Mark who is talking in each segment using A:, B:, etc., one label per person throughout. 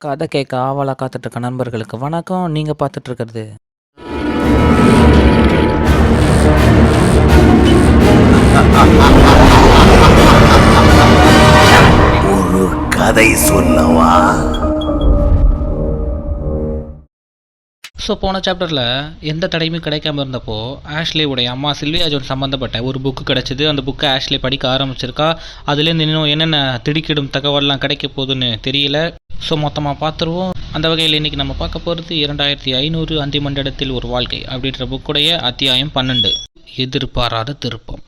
A: கதை கேட்க ஆவலா காத்துட்டு இருக்க நண்பர்களுக்கு வணக்கம். நீங்க பார்த்துட்டு இருக்கிறது
B: ஒரு கதை சொல்லவா?
A: ஸோ போன சாப்டரில் எந்த தடையுமே கிடைக்காம இருந்தப்போ ஆஷ்லேவுடைய அம்மா சில்வியா ஜோன் சம்மந்தப்பட்ட ஒரு புக்கு கிடச்சிது. அந்த புக்கை ஆஷ்லே படிக்க ஆரம்பிச்சிருக்கா. அதுலேருந்து இன்னும் என்னென்ன திடுக்கிடும் தகவல்லாம் கிடைக்க போகுதுன்னு தெரியல. ஸோ மொத்தமாக பார்த்துருவோம். அந்த வகையில் இன்றைக்கி நம்ம பார்க்க போகிறது 2500 அந்தி மண்டலத்தில் ஒரு வாழ்க்கை அப்படின்ற புக்குடைய அத்தியாயம் 12, எதிர்பாராத திருப்பம்.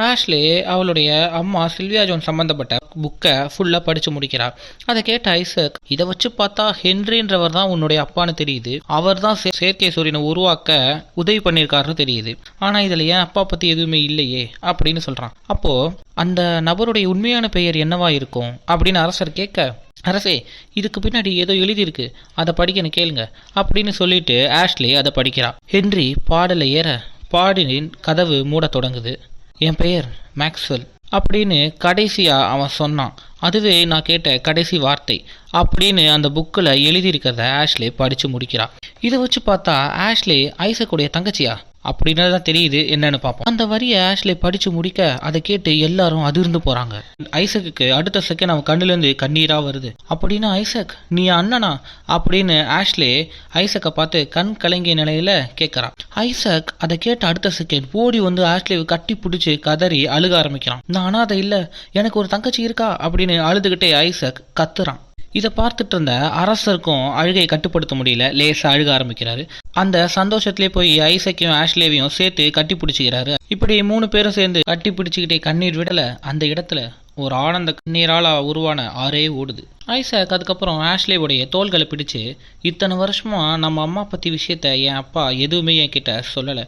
A: ஆஷ்லே அவளுடைய அம்மா சில்வியா ஜோன் சம்மந்தப்பட்ட புக்கை ஃபுல்லாக படித்து முடிக்கிறார். அதை கேட்ட ஐசக், இதை வச்சு பார்த்தா ஹென்ரின்றவர் தான் உன்னுடைய அப்பான்னு தெரியுது. அவர் தான் செயற்கை சூரியனை உருவாக்க உதவி பண்ணியிருக்காருன்னு தெரியுது. ஆனால் இதில் ஏன் அப்பா பற்றி எதுவுமே இல்லையே அப்படின்னு சொல்கிறான். அப்போது அந்த நபருடைய உண்மையான பெயர் என்னவா இருக்கும் அப்படின்னு அரசர் கேட்க, அரசே இதுக்கு பின்னாடி ஏதோ எழுதியிருக்கு, அதை படிக்கணும் கேளுங்க அப்படின்னு சொல்லிட்டு ஆஷ்லே அதை படிக்கிறான். ஹென்றி பாடலை ஏற பாடினின் கதவு மூட தொடங்குது. என் பெயர் மேக்ஸ்வெல் அப்படின்னு கடைசியாக அவன் சொன்னான். அதுவே நான் கேட்ட கடைசி வார்த்தை அப்படின்னு அந்த புக்கில் எழுதியிருக்கிறத ஆஷ்லே படித்து முடிக்கிறான். இதை வச்சு பார்த்தா ஆஷ்லே ஐசக்குடைய தங்கச்சியா அப்படின்னு தான் தெரியுது. என்னன்னு பார்ப்போம். அந்த வரியை ஆஷ்லே படித்து முடிக்க அதை கேட்டு எல்லாரும் அதிர்ந்து போகிறாங்க. ஐசக்குக்கு அடுத்த செகண்ட் அவன் கண்ணுலேருந்து கண்ணீராக வருது. அப்படின்னு ஐசக் நீ அண்ணனா அப்படின்னு ஆஷ்லே ஐசக்கை பார்த்து கண் கலங்கிய நிலையில் கேட்குறான். ஐசக் அதை கேட்ட அடுத்த செகண்ட் ஓடி வந்து ஆஷ்லேவை கட்டி பிடிச்சி கதறி அழுக ஆரம்பிக்கிறான். நான் அனாதை இல்லை, எனக்கு ஒரு தங்கச்சி இருக்கா அப்படின்னு அழுதுகிட்டே ஐசக் கத்துறான். இதை பார்த்துட்டு இருந்த அரசருக்கும் அழுகையை கட்டுப்படுத்த முடியல. லேசாக அழுக ஆரம்பிக்கிறாரு. அந்த சந்தோஷத்திலே போய் ஐசக்கையும் ஆஷ்லேவையும் சேர்த்து கட்டி பிடிச்சிக்கிறாரு. இப்படி 3 பேரும் சேர்ந்து கட்டி பிடிச்சிக்கிட்டே கண்ணீர் விடலை. அந்த இடத்துல ஒரு ஆனந்த கண்ணீரால் உருவான ஆறே ஓடுது. ஐசக் அதுக்கப்புறம் ஆஷ்லேவுடைய தோள்களை பிடிச்சு, இத்தனை வருஷமா நம்ம அம்மா பற்றி விஷயத்த என் அப்பா எதுவுமே என்கிட்ட சொல்லலை,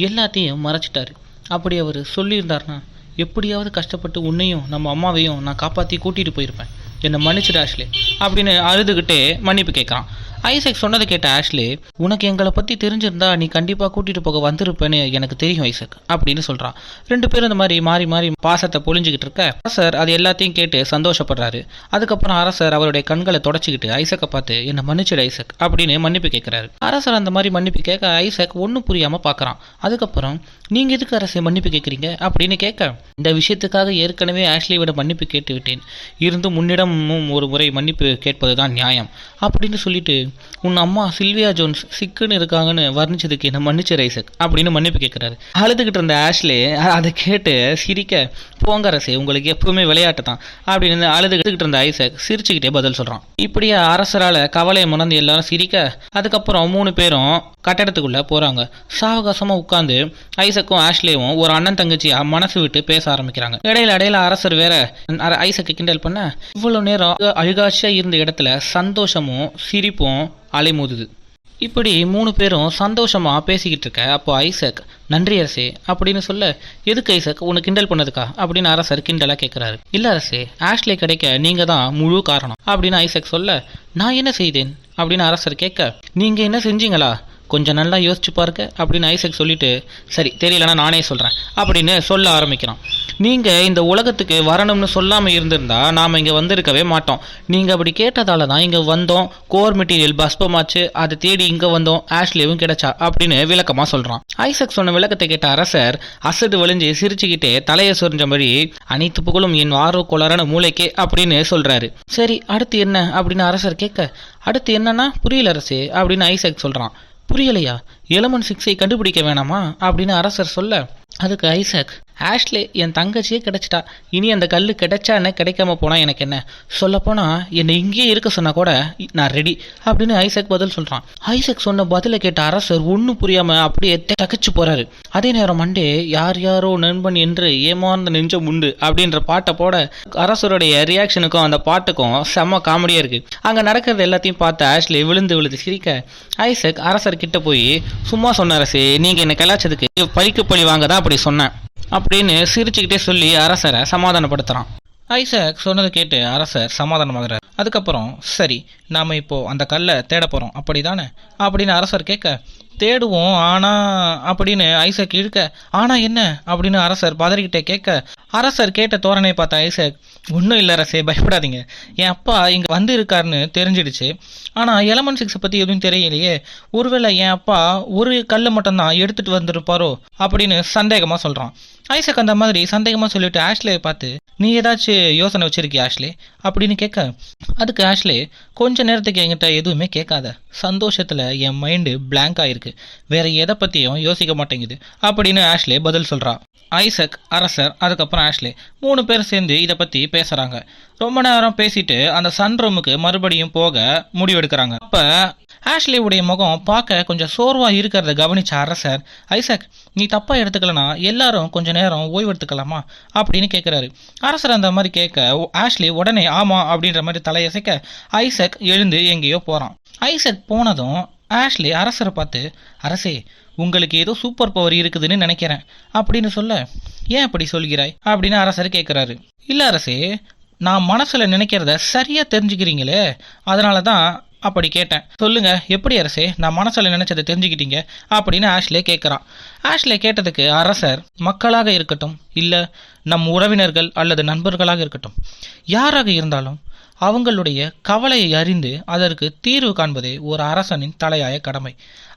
A: எல்லாத்தையும் மறைச்சிட்டாரு. அப்படி அவர் சொல்லியிருந்தாருன்னா எப்படியாவது கஷ்டப்பட்டு உன்னையும் நம்ம அம்மாவையும் நான் காப்பாற்றி கூட்டிகிட்டு போயிருப்பேன், என்னை மன்னிச்சிடு ஆஷ்லே அப்படின்னு அழுதுகிட்டே மன்னிப்பு கேட்குறான். ஐசக் சொன்னதை கேட்ட ஆஷ்லே, உனக்கு எங்களை பற்றி தெரிஞ்சிருந்தா நீ கண்டிப்பாக கூட்டிகிட்டு போக வந்திருப்பேன்னு எனக்கு தெரியும் ஐசக் அப்படின்னு சொல்கிறான். 2 பேரும் இந்த மாதிரி மாறி மாறி பாசத்தை பொழிஞ்சிக்கிட்டு இருக்க அரசர் அது எல்லாத்தையும் கேட்டு சந்தோஷப்படுறாரு. அதுக்கப்புறம் அரசர் அவருடைய கண்களை தொடச்சிக்கிட்டு ஐசக்கை பார்த்து என்னை மன்னிச்சிடு ஐசக் அப்படின்னு மன்னிப்பு கேட்குறாரு. அரசர் அந்த மாதிரி மன்னிப்பு கேட்க ஐசக் ஒன்றும் புரியாமல் பார்க்குறான். அதுக்கப்புறம் நீங்கள் எதுக்கு அரசை மன்னிப்பு கேட்குறீங்க அப்படின்னு கேட்க, இந்த விஷயத்துக்காக ஏற்கனவே ஆஷ்லியோட மன்னிப்பு கேட்டு விட்டேன், இருந்தும் முன்னிடமும் ஒரு முறை மன்னிப்பு கேட்பது தான் நியாயம் அப்படின்னு சொல்லிட்டு, உன் அம்மா சில்வியா ஜோன்ஸ் சிக்குன்னு இருக்காங்கன்னு வர்ணிச்சதுக்கு என்ன மன்னிச்சு ஐசக் அப்படின்னு மன்னிப்பு கேட்குறாரு. அழுதுகிட்டு இருந்த ஆஷ்லே அதை கேட்டு சிரிக்க, போங்க அரசே உங்களுக்கு எப்பவுமே விளையாட்டு தான் அப்படின்னு அழுதுகிட்டு இருந்த ஐசக் சிரிச்சுக்கிட்டே பதில் சொல்கிறான். இப்படியே அரசரால் கவலையை முணர்ந்து எல்லாரும் சிரிக்க, அதுக்கப்புறம் 3 பேரும் கட்டடத்துக்குள்ளே போகிறாங்க. சாவகாசமாக உட்காந்து ஐசக்கும் ஆஷ்லேவும் ஒரு அண்ணன் தங்கச்சியா மனசு விட்டு பேச ஆரம்பிக்கிறாங்க. இடையில அரசர் வேற ஐசக்கு கிண்டல் பண்ண, இவ்வளவு நேரம் அழுகாட்சியாக இருந்த இடத்துல சந்தோஷமும் சிரிப்பும் அலைமோதுது. இப்படி 3 பேரும் சந்தோஷமா பேசிக்கிட்டு இருக்க அப்போ ஐசக் நன்றி அரசே அப்படின்னு சொல்ல, எதுக்கு ஐசக் உனக்கு கிண்டல் பண்ணதுக்கா அப்படின்னு அரசர் கிண்டலாக கேட்குறாரு. இல்லை அரசே, ஆஷ்லே கிடைக்க நீங்கள் தான் முழு காரணம் அப்படின்னு ஐசக் சொல்ல, நான் என்ன செய்தேன் அப்படின்னு அரசர் கேட்க, நீங்கள் என்ன செஞ்சீங்களா கொஞ்சம் நல்லா யோசிச்சு பாருங்க அப்படின்னு ஐசக் சொல்லிட்டு, சரி தெரியலன்னா நானே சொல்கிறேன் அப்படின்னு சொல்ல ஆரம்பிக்கிறான். நீங்கள் இந்த உலகத்துக்கு வரணும்னு சொல்லாமல் இருந்திருந்தா நாம் இங்கே வந்திருக்கவே மாட்டோம். நீங்கள் அப்படி கேட்டதால தான் இங்கே வந்தோம், கோர் மெட்டீரியல் பஸ்பமாச்சு, அதை தேடி இங்கே வந்தோம், ஆஷ்லேவும் கிடைச்சா அப்படின்னு விளக்கமாக சொல்கிறான். ஐசக் சொன்ன விளக்கத்தை கேட்ட அரசர் அசடு வலிஞ்சு சிரிச்சுக்கிட்டே தலையை சொரிஞ்சபடி, அனைத்து புகழும் என் ஆர்வ கோளாறான மூளைக்கே அப்படின்னு சொல்கிறாரு. சரி அடுத்து என்ன அப்படின்னு அரசர் கேட்க, அடுத்து என்னன்னா புரியல அரசே அப்படின்னு ஐசக் சொல்கிறான். புரியலையா, எலமெண்ட் 6ஐ கண்டுபிடிக்க வேணாமா அப்படின்னு அரசர் சொல்ல, அதுக்கு ஐசக், ஆஷ்லே என் தங்கச்சியே கிடைச்சிட்டா, இனி அந்த கல் கிடைச்சா என்ன கிடைக்காம போனால் எனக்கு என்ன, சொல்லப்போனால் என்னை இங்கேயே இருக்க சொன்னால் கூட நான் ரெடி அப்படின்னு ஐசக் பதில் சொல்கிறான். ஐசக் சொன்ன பதிலை கேட்ட அரசர் ஒன்றும் புரியாமல் அப்படியே தகச்சு போகிறாரு. அதே நேரம் மண்டே யார் யாரோ நண்பன் என்று ஏமாந்த நெஞ்சம் உண்டு அப்படின்ற பாட்டை போட, அரசருடைய ரியாக்ஷனுக்கும் அந்த பாட்டுக்கும் செம்ம காமெடியாக இருக்குது. அங்கே நடக்கிறது எல்லாத்தையும் பார்த்து ஆஷ்லே விழுந்து சிரிக்க, ஐசக் அரசர் கிட்ட போய், சும்மா சொன்ன அரசே, நீங்கள் என்னை கலாச்சதுக்கு பழிக்கு பழி வாங்க தான் அப்படி சொன்னேன் அப்படின்னு சிரிச்சுக்கிட்டே சொல்லி அரசரை சமாதானப்படுத்துகிறான். ஐசக் சொன்னதை கேட்டு அரசர் சமாதானமாகிறார். அதுக்கப்புறம் சரி நாம் இப்போ அந்த கல்லை தேட போகிறோம் அப்படி தானே அப்படின்னு அரசர் கேட்க, தேடுவோம் ஆனா அப்படின்னு ஐசக் இழுக்க, ஆனா என்ன அப்படின்னு அரசர் பதறிக்கிட்டே கேட்க, அரசர் கேட்ட தோரணை பார்த்த ஐசக், ஒன்றும் இல்லை அரசே, பயப்படாதீங்க. என் அப்பா இங்கே வந்து இருக்காருன்னு தெரிஞ்சிடுச்சு. ஆனால் எலமெண்ட் 6 பற்றி எதுவும் தெரியலையே. ஒருவேளை என் அப்பா ஒரு கல் மட்டும்தான் எடுத்துகிட்டு வந்திருப்பாரோ அப்படின்னு சந்தேகமாக சொல்கிறான். ஐசக் அந்த மாதிரி சந்தேகமாக சொல்லிட்டு ஆஷ்லே பார்த்து, நீ ஏதாச்சும் யோசனை வச்சிருக்கிய ஆஷ்லே அப்படின்னு கேட்க, அதுக்கு ஆஷ்லே, கொஞ்ச நேரத்துக்கு என்கிட்ட எதுவுமே கேட்காத, சந்தோஷத்தில் என் மைண்டு பிளாங்க் ஆகிருக்கு, வேற எதை பற்றியும் யோசிக்க மாட்டேங்குது அப்படின்னு ஆஷ்லே பதில் சொல்கிறான். ஐசக், அரசர், அதுக்கப்புறம் ஆஷ்லே 3 பேர் சேர்ந்து இதை பற்றி பேசுகிறாங்க. ரொம்ப நேரம் பேசிட்டு அந்த சன் ரூமுக்கு மறுபடியும் போக முடிவெடுக்கிறாங்க. அப்போ ஆஷ்லேவுடைய முகம் பார்க்க கொஞ்சம் சோர்வாக இருக்கிறத கவனிச்ச அரசர், ஐசக் நீ தப்பாக எடுத்துக்கலனா எல்லாரும் கொஞ்ச நேரம் ஓய்வு எடுத்துக்கலாமா அப்படின்னு கேட்குறாரு. அரசர் அந்த மாதிரி கேட்க ஆஷ்லே உடனே ஆமாம் அப்படின்ற மாதிரி தலையசைக்க ஐசக் எழுந்து எங்கேயோ போகிறான். ஐசக் போனதும் ஆஷ்லே அரசரை பார்த்து, அரசே உங்களுக்கு ஏதோ சூப்பர் பவர் இருக்குதுன்னு நினைக்கிறேன் அப்படின்னு சொல்ல, ஏன் அப்படி சொல்கிறாய் அப்படின்னு அரசர் கேட்குறாரு. இல்லை அரசே, நான் மனசில் நினைக்கிறத சரியாக தெரிஞ்சுக்கிறீங்களே, அதனால தான் அப்படி கேட்டேன். சொல்லுங்க எப்படி அரசே நான் மனசில் நினைச்சதை தெரிஞ்சுக்கிட்டீங்க அப்படின்னு ஆஷ்லே கேட்குறான். ஆஷ்லே கேட்டதுக்கு அரசர், மக்களாக இருக்கட்டும் இல்லை நம் உறவினர்கள் அல்லது நண்பர்களாக இருக்கட்டும், யாராக இருந்தாலும் அவங்களுடைய கவலையை அறிந்து அதற்கு தீர்வு காண்பதே ஒரு அரசனின் தலையாய கடமை.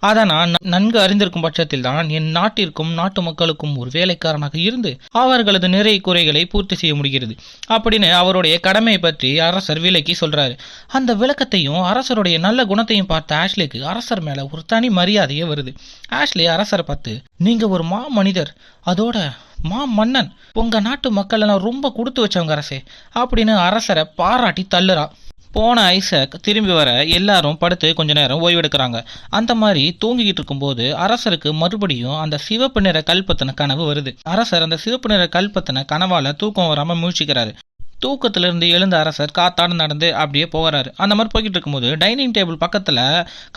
A: அதை நான் நன்கு அறிந்திருக்கும் பட்சத்தில் தான் என் நாட்டிற்கும் நாட்டு மக்களுக்கும் ஒரு வேலைக்காரனாக இருந்து அவர்களது நிறை குறைகளை பூர்த்தி செய்ய முடிகிறது அப்படின்னு அவருடைய கடமையை பற்றி அரசர் விளக்கி சொல்றாரு. அந்த விளக்கத்தையும் அரசருடைய நல்ல குணத்தையும் பார்த்த ஆஷ்லேக்கு அரசர் மேல ஒரு தனி மரியாதையே வருது. ஆஷ்லே அரசரை பார்த்து, நீங்க ஒரு மா மனிதர், அதோட மா மன்னன், உங்க நாட்டு மக்கள் எல்லாம் ரொம்ப கொடுத்து வச்சவங்க அரசே அப்படின்னு அரசரை பாராட்டி தள்ளுறா. போன ஐசக் திரும்பி வர எல்லாரும் படுத்து கொஞ்ச நேரம் ஓய்வெடுக்கிறாங்க. அந்த மாதிரி தூங்கிக்கிட்டு இருக்கும்போது அரசருக்கு மறுபடியும் அந்த சிவப்பு நிற கல்பத்தின கனவு வருது. அரசர் அந்த சிவப்பு நிற கல்பத்தின கனவால தூக்கம் வராம முழிச்சுக்கிறாரு. தூக்கத்திலிருந்து எழுந்த அரசர் காத்தாடு நடந்து அப்படியே போகிறாரு. அந்த மாதிரி போய்கிட்டு இருக்கும்போது டைனிங் டேபிள் பக்கத்தில்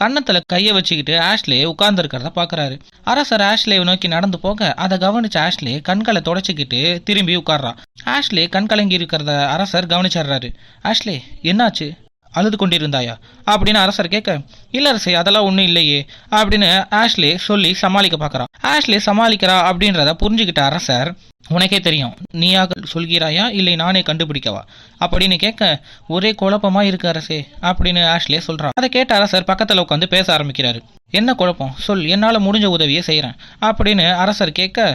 A: கன்னத்தில் கையை வச்சுக்கிட்டு ஆஷ்லே உட்கார்ந்து இருக்கிறத பார்க்குறாரு. அரசர் ஆஷ்லேவை நோக்கி நடந்து போக அதை கவனிச்ச ஆஷ்லே கண்களை தொடச்சிக்கிட்டு திரும்பி உட்கார்றான். ஆஷ்லே கண் கலங்கி இருக்கிறத அரசர் கவனிச்சிடுறாரு. ஆஷ்லே என்னாச்சு, அழுது கொண்டிருந்தாயா அப்படின்னு அரசர் கேட்க, இல்லை அரசே அதெல்லாம் ஒன்றும் இல்லையே அப்படின்னு ஆஷ்லே சொல்லி சமாளிக்க பார்க்குறான். ஆஷ்லே சமாளிக்கிறா அப்படின்றத புரிஞ்சுக்கிட்ட அரசர், உனக்கே தெரியும், நீயாக சொல்கிறாயா இல்லை நானே கண்டுபிடிக்கவா அப்படின்னு கேட்க, ஒரே குழப்பமா இருக்கு அரசே அப்படின்னு ஆஷ்லே சொல்றான். அதை கேட்ட அரசர் பக்கத்தில் உட்காந்து பேச ஆரம்பிக்கிறாரு. என்ன குழப்பம் சொல், என்னால் முடிஞ்ச உதவியை செய்கிறேன் அப்படின்னு அரசர் கேட்க,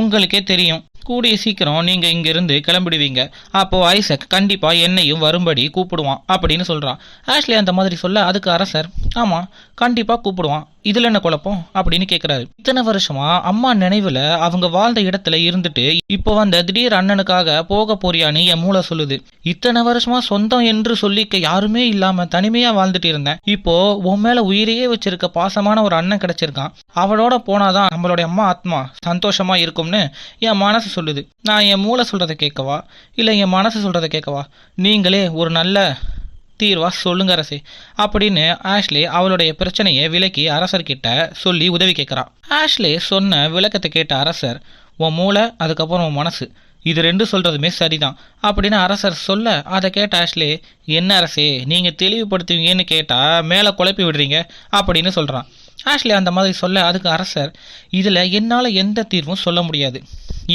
A: உங்களுக்கே தெரியும் கூடிய சீக்கிரம் நீங்க இங்கிருந்து கிளம்பிடுவீங்க, அப்போ ஐசக் கண்டிப்பா என்னையும் வரும்படி கூப்பிடுவான் அப்படின்னு சொல்றான். ஆஷ்லே அந்த மாதிரி சொல்ல அதுக்கு அரசர், ஆமா கண்டிப்பா கூப்பிடுவான், இதுல என்ன குழப்பம் அப்படின்னு கேட்கிறாரு. இத்தனை வருஷமா அம்மா நினைவுல அவங்க வாழ்ந்த இடத்துல இருந்துட்டு இப்போ வந்த திடீர் அண்ணனுக்காக போக போறியான்னு என் மூளை சொல்லுது. இத்தனை வருஷமா சொந்தம் என்று சொல்லிக்க யாருமே இல்லாம தனிமையா வாழ்ந்துட்டு இருந்தேன். இப்போ உன் மேல உயிரையே வச்சிருக்க பாசமான ஒரு அண்ணன் கிடைச்சிருக்கான், அவளோட போனாதான் நம்மளுடைய அம்மா ஆத்மா சந்தோஷமா இருக்கும்னு என் மனசு சொல்லுது. நான் என் மூளை சொல்றதை கேட்கவா இல்லை என் மனசு சொல்றதை கேட்கவா, நீங்களே ஒரு நல்ல தீர்வா சொல்லுங்க அரசே அப்படின்னு ஆஷ்லே அவளுடைய பிரச்சனையை விலக்கி அரசர்கிட்ட சொல்லி உதவி கேட்குறான். ஆஷ்லே சொன்ன விளக்கத்தை கேட்ட அரசர், உன் மூளை அதுக்கப்புறம் உன் மனசு இது 2 சொல்றதுமே சரிதான் அப்படின்னு அரசர் சொல்ல அதை கேட்ட ஆஷ்லே, என்ன அரசே நீங்க தெளிவுபடுத்துவீங்கன்னு கேட்டா மேலே குழப்பி விடுறீங்க அப்படின்னு சொல்றான். ஆஷ்லே அந்த மாதிரி சொல்ல அதுக்கு அரசர், இதுல என்னால எந்த தீர்வும் சொல்ல முடியாது,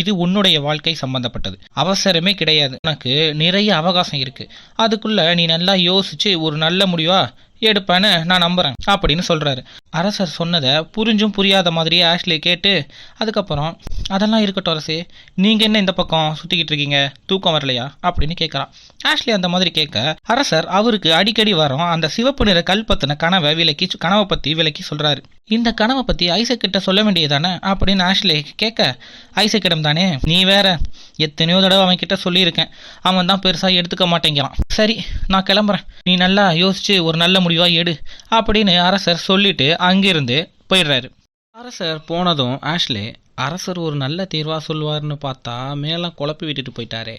A: இது உன்னுடைய வாழ்க்கை சம்பந்தப்பட்டது, அவசரமே கிடையாது, உனக்கு நிறைய அவகாசம் இருக்கு, அதுக்குள்ள நீ நல்லா யோசிச்சு ஒரு நல்ல முடிவா எடுப்பேன்னு நான் நம்புறேன் அப்படின்னு சொல்றாரு. அரசர் சொன்னதை புரிஞ்சும் புரியாத மாதிரியே ஆஷ்லே கேட்டு அதுக்கப்புறம், அதெல்லாம் இருக்கட்டும் அரசே, நீங்க என்ன இந்த பக்கம் சுத்திக்கிட்டு இருக்கீங்க, தூக்கம் வரலையா அப்படின்னு கேட்கறான். ஆஷ்லே அந்த மாதிரி கேட்க அரசர் அவருக்கு அடிக்கடி வரும் அந்த சிவப்பு நிற கல்பத்தின கனவை பத்தி விளக்கி சொல்றாரு. இந்த கனவை பத்தி ஐசக் கிட்ட சொல்ல வேண்டியதானே அப்படின்னு ஆஷ்லே கேட்க, ஐசக்கிடம் தானே, நீ வேற, எத்தனையோ தடவை அவன் கிட்ட சொல்லியிருக்கேன், அவன் தான் பெருசா எடுத்துக்க மாட்டேங்கிறான், சரி நான் கிளம்புறேன், நீ நல்லா யோசிச்சு ஒரு நல்ல முடிவா எடு அப்படின்னு அரசர் சொல்லிட்டு அங்கிருந்து போயிடுறாரு. அரசர் போனதும் ஆஷ்லே, அரசர் ஒரு நல்ல தீர்வாக சொல்லுவார்னு பார்த்தா மேலாம் குழப்பி விட்டுட்டு போயிட்டாரே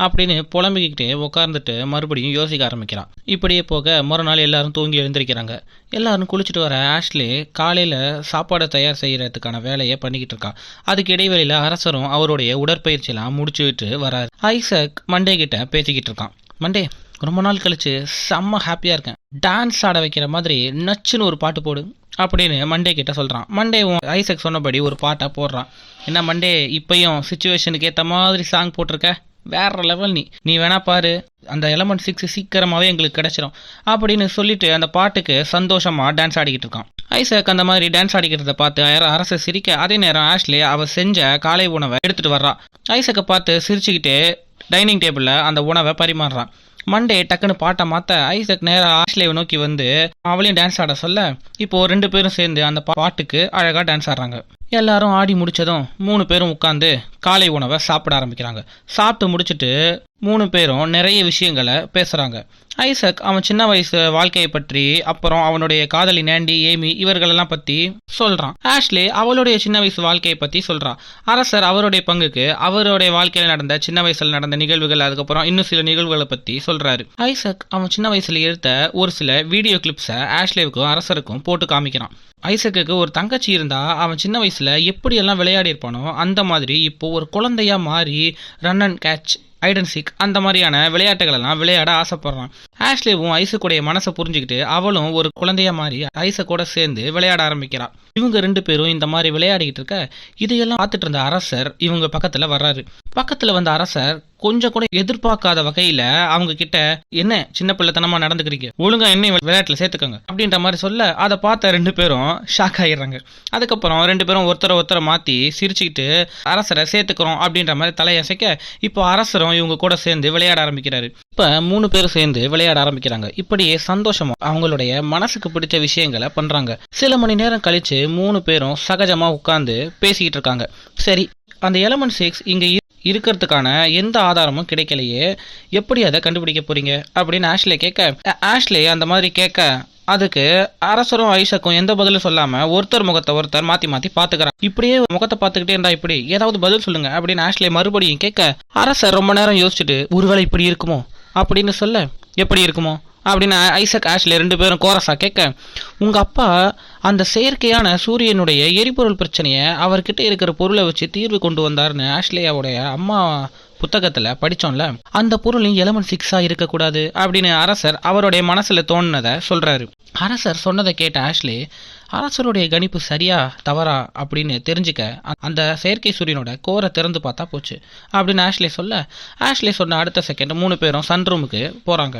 A: அப்படின்னு புலம்பிக்கிட்டே உட்கார்ந்துட்டு மறுபடியும் யோசிக்க ஆரம்பிக்கிறான். இப்படியே போக மறுநாள் எல்லாரும் தூங்கி எழுந்திருக்கிறாங்க. எல்லாரும் குளிச்சுட்டு வர ஆஷ்லே காலையில் சாப்பாடை தயார் செய்கிறதுக்கான வேலையை பண்ணிக்கிட்டு இருக்கான். அதுக்கு இடைவெளியில் அரசரும் அவருடைய உடற்பயிற்சியெல்லாம் முடிச்சு விட்டு வராரு. ஐசக் மண்டே கிட்ட பேசிக்கிட்டு இருக்கான். மண்டே, ரொம்ப நாள் கழிச்சு செம்ம ஹாப்பியாக இருக்கேன், டான்ஸ் ஆட வைக்கிற மாதிரி நச்சுன்னு ஒரு பாட்டு போடு அப்படின்னு மண்டே கிட்ட சொல்கிறான். மண்டேவும் ஐசக் சொன்னபடி ஒரு பாட்டை போடுறான். என்ன மண்டே, இப்பயும் சுச்சுவேஷனுக்கு ஏற்ற மாதிரி சாங் போட்டிருக்க, வேற லெவல். நீ வேணா பாரு, அந்த எலமெண்ட் 6 சீக்கிரமாகவே எங்களுக்கு கிடைச்சிரும் அப்படின்னு சொல்லிட்டு அந்த பாட்டுக்கு சந்தோஷமாக டான்ஸ் ஆடிக்கிட்டு இருக்கான். ஐசக் அந்த மாதிரி டான்ஸ் ஆடிக்கிறத பார்த்து அரசு சிரிக்க, அதே நேரம் ஆஷ்லே அவ செஞ்ச காலை உணவை எடுத்துட்டு வர்றான். ஐசக்கை பார்த்து சிரிச்சுக்கிட்டே டைனிங் டேபிளில் அந்த உணவை பரிமாறுறான். மண்டே டக்குன்னு பாட்டை மாற்ற ஐசக் நேராக ஆஷ்லேவை நோக்கி வந்து அவளையும் டான்ஸ் ஆட சொல்ல, இப்போ 2 பேரும் சேர்ந்து அந்த பாட்டுக்கு அழகாக டான்ஸ் ஆடுறாங்க. எல்லாரும் ஆடி முடிச்சதும் 3 பேரும் உட்காந்து காலை உணவை சாப்பிட ஆரம்பிக்கிறாங்க. சாப்பிட்டு முடிச்சுட்டு 3 பேரும் நிறைய விஷயங்களை பேசுகிறாங்க. ஐசக் அவன் சின்ன வயசு வாழ்க்கையை பற்றி, அப்புறம் அவனுடைய காதலி நாண்டி, ஏமி இவர்களெல்லாம் பற்றி சொல்கிறான். ஆஷ்லே அவளுடைய சின்ன வயசு வாழ்க்கையை பற்றி சொல்கிறான். அரசர் அவருடைய பங்குக்கு அவருடைய வாழ்க்கையில் நடந்த சின்ன வயசில் நடந்த நிகழ்வுகள், அதுக்கப்புறம் இன்னும் சில நிகழ்வுகளை பற்றி சொல்கிறாரு. ஐசக் அவன் சின்ன வயசில் எடுத்த ஒரு சில வீடியோ கிளிப்ஸை ஆஷ்லேவுக்கும் அரசருக்கும் போட்டு காமிக்கிறான். ஐசக்குக்கு ஒரு தங்கச்சி இருந்தா அவன் சின்ன வயசுல எப்படியெல்லாம் விளையாடி இருப்பானோ அந்த மாதிரி இப்போ ஒரு குழந்தையா மாறி run and catch, hide and seek அந்த மாதிரியான விளையாட்டுகள் எல்லாம் விளையாட ஆசைப்படுறான். ஆஷ்லேவும் ஐசக்குடைய மனசை புரிஞ்சுக்கிட்டு அவளும் ஒரு குழந்தையா மாறி ஐசக்கோட சேர்ந்து விளையாட ஆரம்பிக்கிறான். இவங்க 2 பேரும் இந்த மாதிரி விளையாடிக்கிட்டு இருக்க இதையெல்லாம் பார்த்துட்டு இருந்த அரசர் இவங்க பக்கத்துல வர்றாரு. பக்கத்துல வந்த அரசர் கொஞ்சம் கூட எதிர்பார்க்காத வகையில அவங்க கிட்ட, என்ன சின்ன பிள்ளைத்தனமா நடந்துக்கிறீங்க, ஒழுங்கா என்ன விளையாட்டுல சேர்த்துக்கோங்க அப்படின்ற மாதிரி சொல்ல, அதை பார்த்த 2 பேரும் ஷாக் ஆயிடுறாங்க. அதுக்கப்புறம் 2 பேரும் ஒருத்தரை மாத்தி சிரிச்சுக்கிட்டு அரசரை சேர்த்துக்கிறோம் அப்படின்ற மாதிரி தலையசைக்க, இப்போ அரசரும் இவங்க கூட சேர்ந்து விளையாட ஆரம்பிக்கிறாரு. இப்ப 3 பேரும் சேர்ந்து விளையாட ஆரம்பிக்கிறாங்க. இப்படியே சந்தோஷமா அவங்களுடைய மனசுக்கு பிடிச்ச விஷயங்களை பண்றாங்க. சில மணி நேரம் கழிச்சு 3 பேரும் சகஜமா உட்கார்ந்து பேசிக்கிட்டு இருக்காங்க. சரி, அந்த எலமெண்ட் 6 இங்க இருக்கிறதுக்கான எந்த ஆதாரமும் கிடைக்கலையே, எப்படி அதை கண்டுபிடிக்க போறீங்க அப்படின்னு ஆஷ்லே கேட்க, ஆஷ்லே அந்த மாதிரி கேட்க அதுக்கு அரசரும் ஐசக்கும் எந்த பதிலும் சொல்லாம ஒருத்தர் முகத்தை ஒருத்தர் மாத்தி மாத்தி பாத்துக்கிறாங்க. இப்படியே முகத்தை பார்த்துக்கிட்டே இருந்தா இப்படி ஏதாவது பதில் சொல்லுங்க அப்படின்னு ஆஷ்லே மறுபடியும் கேட்க, அரசர் ரொம்ப நேரம் யோசிச்சுட்டு ஒருவேளை இப்படி இருக்குமோ அப்படின்னு சொல்ல, எப்படி இருக்குமோ அப்படின்னு ஐசக் ஆஷ்லே 2 பேரும் கோரஸா கேட்க, உங்க அப்பா அந்த செயற்கையான சூரியனுடைய எரிபொருள் பிரச்சனையை அவர்கிட்ட இருக்கிற பொருளை வச்சு தீர்வு கொண்டு வந்தாருன்னு ஆஷ்லேயாவுடைய அம்மா புத்தகத்துல படிச்சோம்ல, அந்த பொருளும் எலமெண்ட் 6 இருக்கக்கூடாது அப்படின்னு அரசர் அவருடைய மனசுல தோணுனதை சொல்றாரு. அரசர் சொன்னதை கேட்ட ஆஷ்லே, அரசருடைய கணிப்பு சரியா தவறா அப்படின்னு தெரிஞ்சுக்க அந்த செயற்கை சூரியனோட கோரை திறந்து பார்த்தா போச்சு அப்படின்னு ஆஷ்லே சொல்ல, ஆஷ்லே சொன்ன அடுத்த செகண்ட் 3 பேரும் சன் ரூமுக்கு போறாங்க.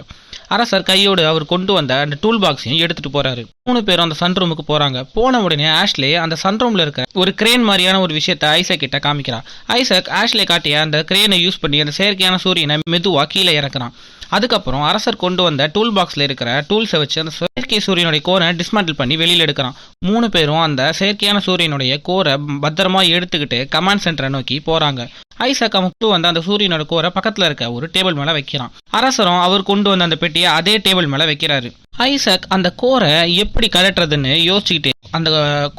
A: அரசர் கையோடு அவர் கொண்டு வந்த அந்த டூல் பாக்ஸையும் எடுத்துட்டு போறாரு. 3 பேரும் அந்த சன் ரூமுக்கு போறாங்க. போன உடனே ஆஷ்லே அந்த சன் ரூம்ல இருக்க ஒரு கிரேன் மாதிரியான ஒரு விஷயத்தை ஐசக் கிட்ட காமிக்கிறான். ஐசக் ஆஷ்லே காட்டிய அந்த கிரேனை யூஸ் பண்ணி அந்த செயற்கையான சூரியனை மெதுவா கீழே இறக்குறான். அதுக்கப்புறம் அரசர் கொண்டு வந்த டூல் பாக்ஸ்ல இருக்கிற டூல்ஸை வச்சு அந்த செயற்கை சூரியனுடைய கோரை டிஸ்மேண்டில் பண்ணி வெளியில எடுக்கிறான். 3 பேரும் அந்த செயற்கையான சூரியனுடைய கோரை பத்திரமா எடுத்துக்கிட்டு கமாண்ட் சென்டரை நோக்கி போறாங்க. ஐசக் அவன் கொண்டு வந்த அந்த சூரியனோட கோரை பக்கத்துல இருக்க ஒரு டேபிள் மேல வைக்கிறான். அரசரும் அவர் கொண்டு வந்த அந்த பெட்டியை அதே டேபிள் மேல வைக்கிறாரு. ஐசக் அந்த கோரை எப்படி கலட்டுறதுன்னு யோசிச்சுக்கிட்டே அந்த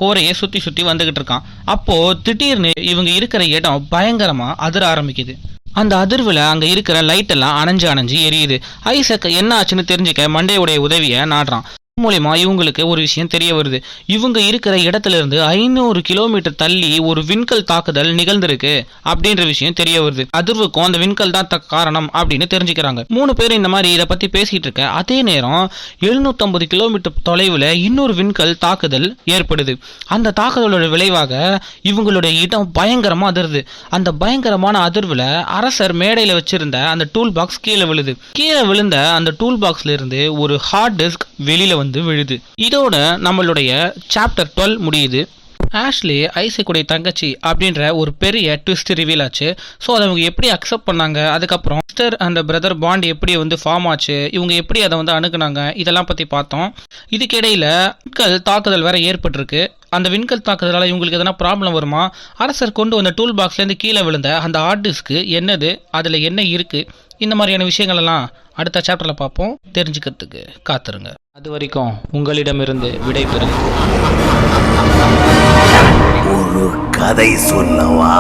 A: கோரையை சுத்தி சுத்தி வந்துகிட்டு இருக்கான். அப்போ திடீர்னு இவங்க இருக்கிற இடம் பயங்கரமா அதிர ஆரம்பிக்குது. அந்த அதிர்வுல அங்க இருக்கிற லைட் எல்லாம் அணைஞ்சு எரியுது. ஐசக் என்ன ஆச்சுன்னு தெரிஞ்சுக்க மண்டேவுடைய உதவியை நாடுறான். மூலமா இவங்களுக்கு ஒரு விஷயம் தெரிய வருது. இவங்க இருக்கிற இடத்துல இருந்து 500 கிலோமீட்டர் தள்ளி ஒரு விண்கல் தாக்குதல் நிகழ்ந்திருக்கு அப்படின்ற விஷயம் தெரிய வருது. அதிர்வுக்கும் அந்த விண்கல் தான் காரணம் அப்படின்னு தெரிஞ்சுக்கிறாங்க. 3 பேரும் இந்த மாதிரி இதை பத்தி பேசிட்டு இருக்க அதே நேரம் 750 கிலோமீட்டர் தொலைவுல இன்னொரு விண்கல் தாக்குதல் ஏற்படுது. அந்த தாக்குதலோட விளைவாக இவங்களுடைய இடம் பயங்கரமா அதிருது. அந்த பயங்கரமான அதிர்வுல அரசர் மேடையில வச்சிருந்த அந்த டூல் பாக்ஸ் கீழே விழுது. கீழே விழுந்த அந்த டூல் பாக்ஸ்ல இருந்து ஒரு ஹார்ட் டிஸ்க் வெளியில வந்து விழுது. இதோட நம்மளுடைய சாப்டர் 12 முடியுது. ஆஷ்லே ஐசக்குடைய தங்கச்சி அப்படின்ற ஒரு பெரிய ட்விஸ்ட் ரிவீல் ஆச்சு. ஸோ அதை அவங்க எப்படி அக்செப்ட் பண்ணாங்க, அதுக்கப்புறம் சிஸ்டர் அண்ட் பிரதர் பாண்ட் எப்படி வந்து ஃபார்ம் ஆச்சு, இவங்க எப்படி அதை வந்து அணுகுனாங்க, இதெல்லாம் பற்றி பார்த்தோம். இதுக்கிடையில் விண்கல் தாக்குதல் வேற ஏற்பட்டிருக்கு. அந்த விண்கல் தாக்குதலால் இவங்களுக்கு எதனா ப்ராப்ளம் வருமா, அரசர் கொண்டு வந்த டூல் பாக்ஸ்லேருந்து கீழே விழுந்த அந்த ஹார்ட் டிஸ்க்கு என்னது, அதில் என்ன இருக்குது, இந்த மாதிரியான விஷயங்கள் எல்லாம் அடுத்த சாப்டரில் பார்ப்போம். தெரிஞ்சுக்கிறதுக்கு காத்துருங்க. அது வரைக்கும் உங்களிடமிருந்து விடை பெறுங்க.
B: ஒரு கதை சொல்லவா?